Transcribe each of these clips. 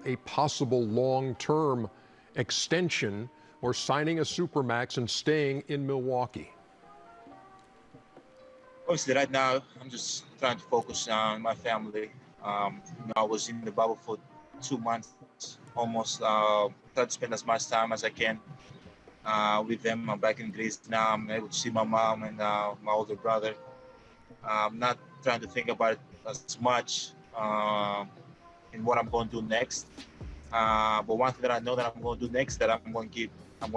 a possible long-term extension or signing a supermax and staying in Milwaukee? Obviously, right now, I'm just trying to focus on my family. I was in the bubble for 2 months, almost. Try to spend as much time as I can with them. I'm back in Greece now. I'm able to see my mom and my older brother. I'm not trying to think about it as much in what I'm going to do next. But one thing that I know that I'm going to do next, that I'm going to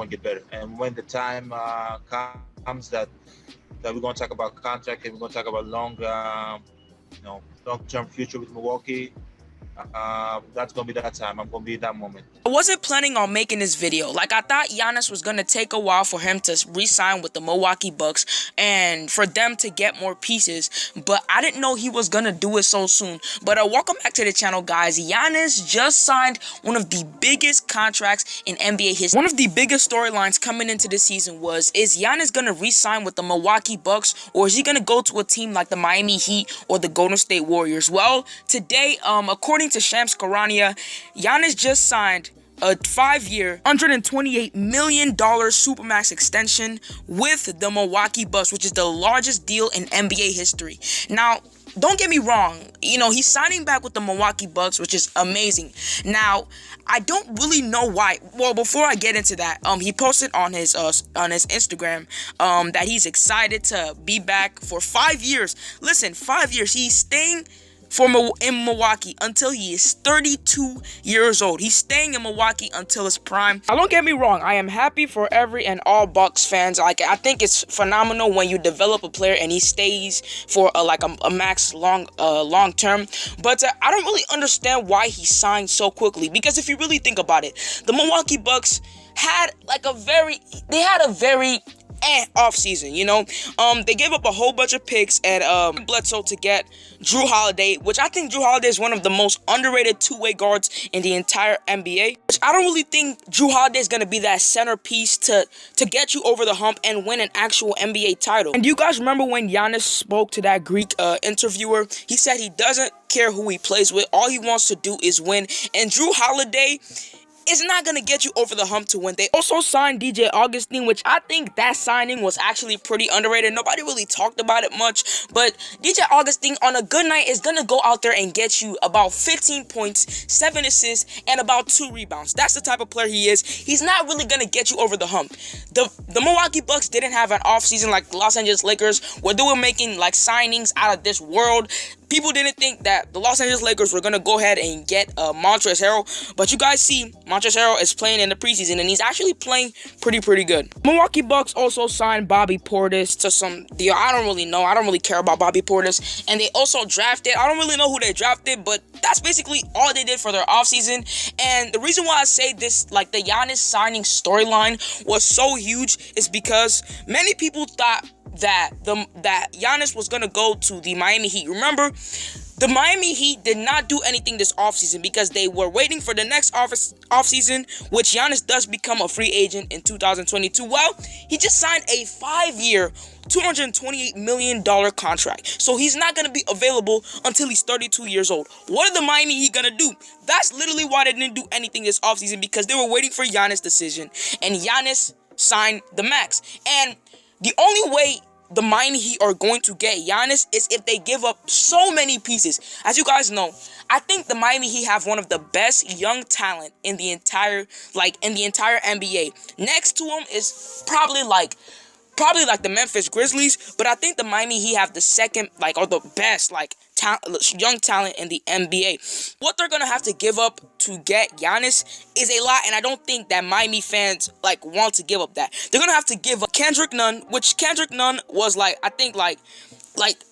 get better. And when the time comes that we're going to talk about contract and we're going to talk about long-term future with Milwaukee, that's going to be that time. I'm going to be at that moment. I wasn't planning on making this video. Like, I thought Giannis was going to take a while for him to re-sign with the Milwaukee Bucks and for them to get more pieces, but I didn't know he was going to do it so soon. But welcome back to the channel, guys. Giannis just signed one of the biggest contracts in NBA history. One of the biggest storylines coming into this season was, is Giannis going to re-sign with the Milwaukee Bucks, or is he going to go to a team like the Miami Heat or the Golden State Warriors? Well, today, according to Shams Charania, Giannis just signed a 5-year, $128 million Supermax extension with the Milwaukee Bucks, which is the largest deal in NBA history. Now, don't get me wrong, he's signing back with the Milwaukee Bucks, which is amazing. Now, I don't really know why. Well, before I get into that, he posted on his Instagram that he's excited to be back for 5 years. Listen, 5 years. He's staying in Milwaukee until he is 32 years old. He's staying in Milwaukee until his prime. Now, don't get me wrong, I am happy for every and all Bucks fans. Like, I think it's phenomenal when you develop a player and he stays for a max long term. But I don't really understand why he signed so quickly, because if you really think about it, the Milwaukee Bucks had a very off season, they gave up a whole bunch of picks and Bledsoe to get Jrue Holiday, which I think Jrue Holiday is one of the most underrated two-way guards in the entire NBA. Which I don't really think Jrue Holiday is gonna be that centerpiece to get you over the hump and win an actual NBA title. And you guys remember when Giannis spoke to that Greek interviewer? He said he doesn't care who he plays with, all he wants to do is win. And Jrue Holiday is not going to get you over the hump to win. They also signed DJ Augustin, which I think that signing was actually pretty underrated. Nobody really talked about it much, but DJ Augustin on a good night is going to go out there and get you about 15 points, 7 assists, and about 2 rebounds. That's the type of player he is. He's not really going to get you over the hump. The Milwaukee Bucks didn't have an offseason like the Los Angeles Lakers, where they were making signings out of this world. People didn't think that the Los Angeles Lakers were going to go ahead and get Montrezl Harrell, but you guys see Montrezl Harrell is playing in the preseason, and he's actually playing pretty good. Milwaukee Bucks also signed Bobby Portis to some deal. I don't really know. I don't really care about Bobby Portis. And they also drafted, I don't really know who they drafted, but that's basically all they did for their offseason. And the reason why I say this, the Giannis signing storyline was so huge, is because many people thought that Giannis was gonna go to the Miami Heat. Remember, the Miami Heat did not do anything this offseason because they were waiting for the next offseason, which Giannis does become a free agent in 2022. Well, he just signed a 5-year, $228 million contract. So he's not going to be available until he's 32 years old. What are the Miami Heat going to do? That's literally why they didn't do anything this offseason, because they were waiting for Giannis' decision. And Giannis signed the max. And the only way the Miami Heat are going to get Giannis is if they give up so many pieces. As you guys know, I think the Miami Heat have one of the best young talent in the entire NBA. Next to him is probably the Memphis Grizzlies, but I think the Miami Heat have the second, or the best, young talent in the NBA. What they're gonna have to give up to get Giannis is a lot, and I don't think that Miami fans want to give up that. They're gonna have to give up Kendrick Nunn, which Kendrick Nunn was I think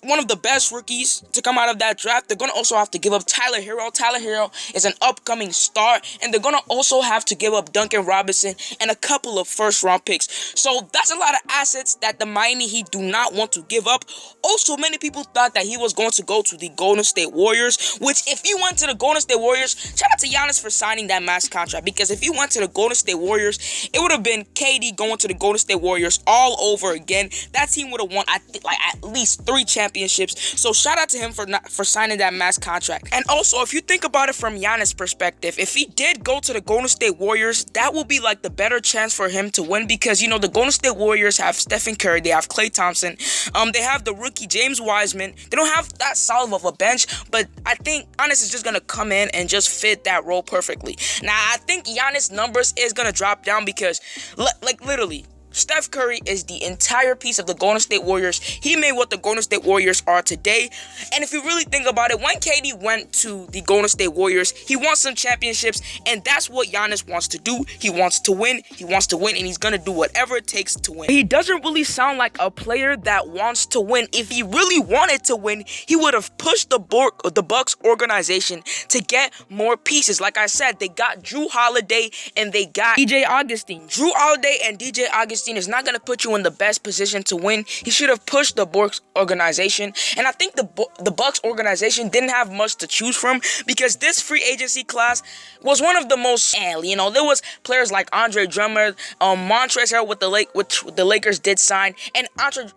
one of the best rookies to come out of that draft. They're going to also have to give up Tyler Hero. Tyler Hero is an upcoming star. And they're going to also have to give up Duncan Robinson and a couple of first-round picks. So that's a lot of assets that the Miami Heat do not want to give up. Also, many people thought that he was going to go to the Golden State Warriors, which if he went to the Golden State Warriors, shout out to Giannis for signing that max contract, because if he went to the Golden State Warriors, it would have been KD going to the Golden State Warriors all over again. That team would have won, I think, at least 3 3 championships. So shout out to him for signing that max contract. And also, if you think about it from Giannis' perspective, if he did go to the Golden State Warriors, that will be like the better chance for him to win, because you know the Golden State Warriors have Stephen Curry, they have Klay Thompson, they have the rookie James Wiseman. They don't have that solid of a bench, but I think Giannis is just gonna come in and just fit that role perfectly. Now I think Giannis' numbers is gonna drop down because like literally Steph Curry is the entire piece of the Golden State Warriors. He made what the Golden State Warriors are today. And if you really think about it, when KD went to the Golden State Warriors, he won some championships, and that's what Giannis wants to do. He wants to win, and he's gonna do whatever it takes to win. He doesn't really sound like a player that wants to win. If he really wanted to win, he would have pushed the Bucks organization to get more pieces. Like I said, they got Drew Holiday and they got DJ Augustin. Drew Holiday and DJ Augustin is not going to put you in the best position to win. He should have pushed the Bucks organization, and I think the Bucks organization didn't have much to choose from, because this free agency class was one of the most, you know, there was players like Andre Drummond, Montrezl Harrell which the Lakers did sign, and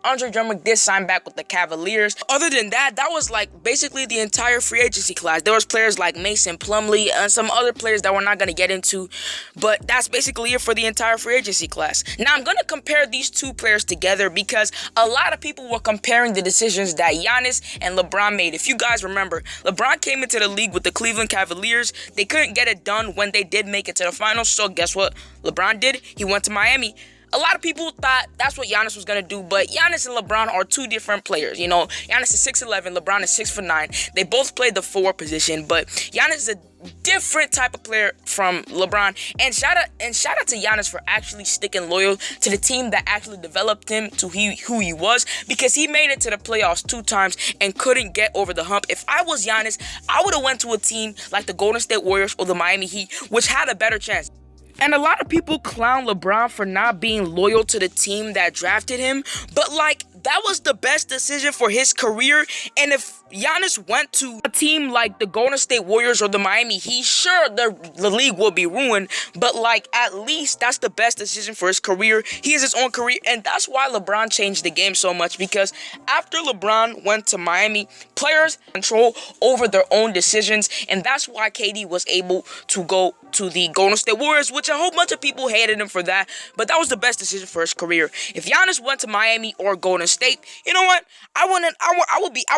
Andre Drummond did sign back with the Cavaliers. Other than that, that was like basically the entire free agency class. There was players like Mason Plumlee and some other players that we're not going to get into, but that's basically it for the entire free agency class. Now I'm going to compare these two players together because a lot of people were comparing the decisions that Giannis and LeBron made. If you guys remember, LeBron came into the league with the Cleveland Cavaliers. They couldn't get it done when they did make it to the finals. So guess what LeBron did? He went to Miami. A lot of people thought that's what Giannis was going to do, but Giannis and LeBron are two different players. You know, Giannis is 6'11", LeBron is 6'9". They both played the 4 position, but Giannis is a different type of player from LeBron. And shout out to Giannis for actually sticking loyal to the team that actually developed him to who he was, because he made it to the playoffs 2 times and couldn't get over the hump. If I was Giannis, I would have went to a team like the Golden State Warriors or the Miami Heat, which had a better chance. And a lot of people clown LeBron for not being loyal to the team that drafted him, but like, that was the best decision for his career. And if Giannis went to a team like the Golden State Warriors or the Miami Heat, sure, the league will be ruined, but like, at least that's the best decision for his career. He has his own career, and that's why LeBron changed the game so much, because after LeBron went to Miami, players control over their own decisions, and that's why KD was able to go to the Golden State Warriors, which a whole bunch of people hated him for that, but that was the best decision for his career. If Giannis went to Miami or Golden State, you know what? I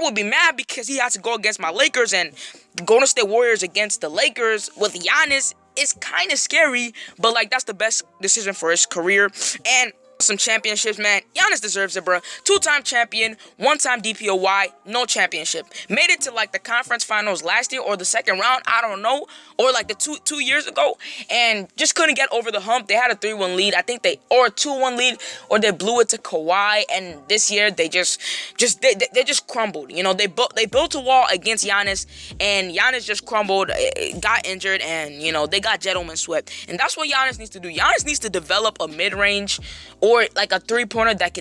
would be mad because he had to go against my Lakers, and the Golden State Warriors against the Lakers with Giannis is kind of scary, but like, that's the best decision for his career. And some championships, man. Giannis deserves it, bro. 2-time champion, 1-time DPOY, no championship. Made it to like the conference finals last year or the second round, I don't know, or like the two years ago, and just couldn't get over the hump. They had a 3-1 lead, I think or a 2-1 lead, or they blew it to Kawhi. And this year they just crumbled. You know, they built a wall against Giannis, and Giannis just crumbled, got injured, and you know, they got gentleman swept. And that's what Giannis needs to do. Giannis needs to develop a mid-range or like a 3-pointer that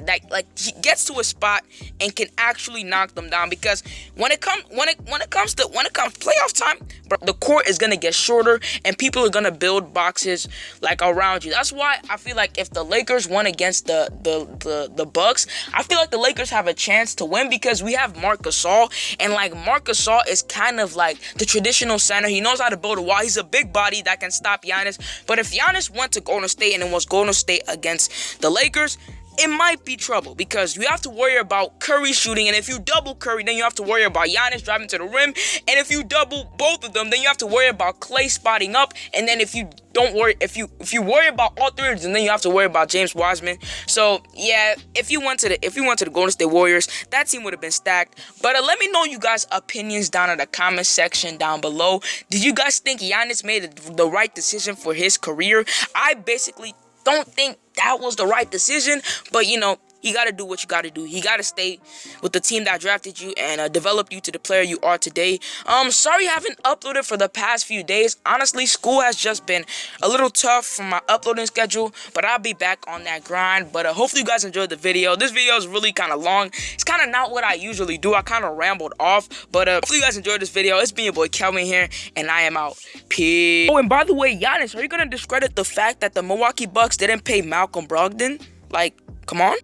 he gets to a spot and can actually knock them down. Because when it comes playoff time, bro, the court is gonna get shorter and people are gonna build boxes like around you. That's why I feel like if the Lakers won against the Bucks, I feel like the Lakers have a chance to win, because we have Marc Gasol, and like, Marc Gasol is kind of like the traditional center. He knows how to build a wall. He's a big body that can stop Giannis. But if Giannis went to Golden State and it was Golden State against the Lakers, it might be trouble, because you have to worry about Curry shooting, and if you double Curry, then you have to worry about Giannis driving to the rim, and if you double both of them, then you have to worry about Klay spotting up, and then if you worry about all 3 of them, then you have to worry about James Wiseman. So yeah, if you went to the Golden State Warriors, that team would have been stacked. But let me know you guys' opinions down in the comment section down below. Did you guys think Giannis made the right decision for his career? I basically don't think that was the right decision, but you know, you got to do what you got to do. You got to stay with the team that drafted you and develop you to the player you are today. Sorry I haven't uploaded for the past few days. Honestly, school has just been a little tough for my uploading schedule, but I'll be back on that grind. But hopefully you guys enjoyed the video. This video is really kind of long. It's kind of not what I usually do. I kind of rambled off, but hopefully you guys enjoyed this video. It's been your boy Kelvin here, and I am out. Peace. Oh, and by the way, Giannis, are you going to discredit the fact that the Milwaukee Bucks didn't pay Malcolm Brogdon? Like, come on.